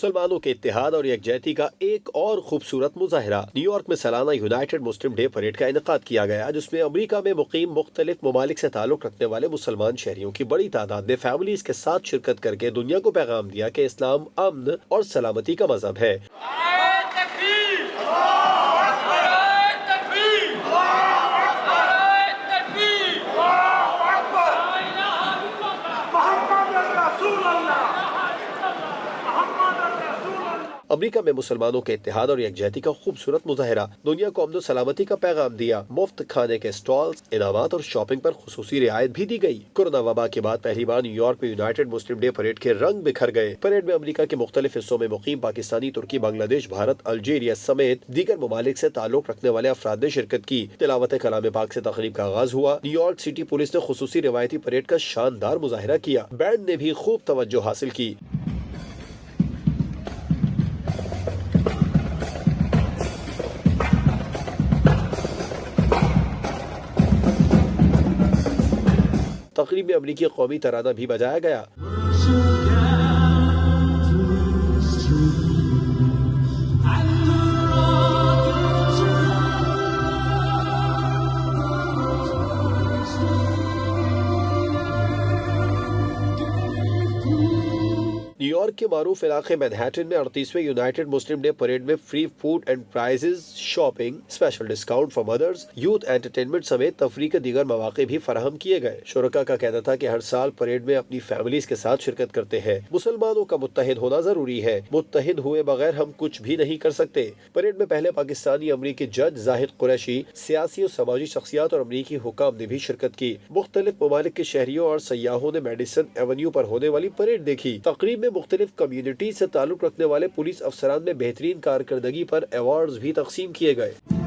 مسلمانوں کے اتحاد اور یکجہتی کا ایک اور خوبصورت مظاہرہ نیو یارک میں سالانہ یونائٹڈ مسلم ڈے پریڈ کا انعقاد کیا گیا، جس میں امریکہ میں مقیم مختلف ممالک سے تعلق رکھنے والے مسلمان شہریوں کی بڑی تعداد نے فیملیز کے ساتھ شرکت کر کے دنیا کو پیغام دیا کہ اسلام امن اور سلامتی کا مذہب ہے۔ امریکہ میں مسلمانوں کے اتحاد اور یکجہتی کا خوبصورت مظاہرہ دنیا کو امن و سلامتی کا پیغام دیا۔ مفت کھانے کے سٹالز، انعامات اور شاپنگ پر خصوصی رعایت بھی دی گئی۔ کورونا وبا کے بعد پہلی بار نیو یارک میں یونائٹڈ مسلم ڈے پریڈ کے رنگ بکھر گئے۔ پریڈ میں امریکہ کے مختلف حصوں میں مقیم پاکستانی، ترکی، بنگلہ دیش، بھارت، الجیریا سمیت دیگر ممالک سے تعلق رکھنے والے افراد نے شرکت کی۔ تلاوت کلام پاک سے تقریب کا آغاز ہوا۔ نیو یارک سٹی پولیس نے خصوصی روایتی پریڈ کا شاندار مظاہرہ کیا۔ بینڈ نے بھی خوب توجہ حاصل کی۔ تقریب میں امریکی قومی ترانہ بھی بجایا گیا۔ نیو یارک کے معروف علاقے مینہٹن میں 38ویں یونائٹڈ مسلم ڈے پریڈ میں free food and prizes, shopping, special discount for mothers, youth entertainment سمیت تفریح کے دیگر مواقع بھی فراہم کیے گئے۔ شرکاء کا کہنا تھا کہ ہر سال پریڈ میں اپنی فیملیز کے ساتھ شرکت کرتے ہیں۔ مسلمانوں کا متحد ہونا ضروری ہے، متحد ہوئے بغیر ہم کچھ بھی نہیں کر سکتے۔ پریڈ میں پہلے پاکستانی امریکی جج زاہد قریشی، سیاسی اور سماجی شخصیات اور امریکی حکام نے بھی شرکت کی۔ مختلف ممالک کے شہریوں اور سیاحوں نے میڈیسن ایونیو پر ہونے والی پریڈ دیکھی۔ تقریب میں مختلف کمیونٹی سے تعلق رکھنے والے پولیس افسران میں بہترین کارکردگی پر ایوارڈز بھی تقسیم کیے گئے۔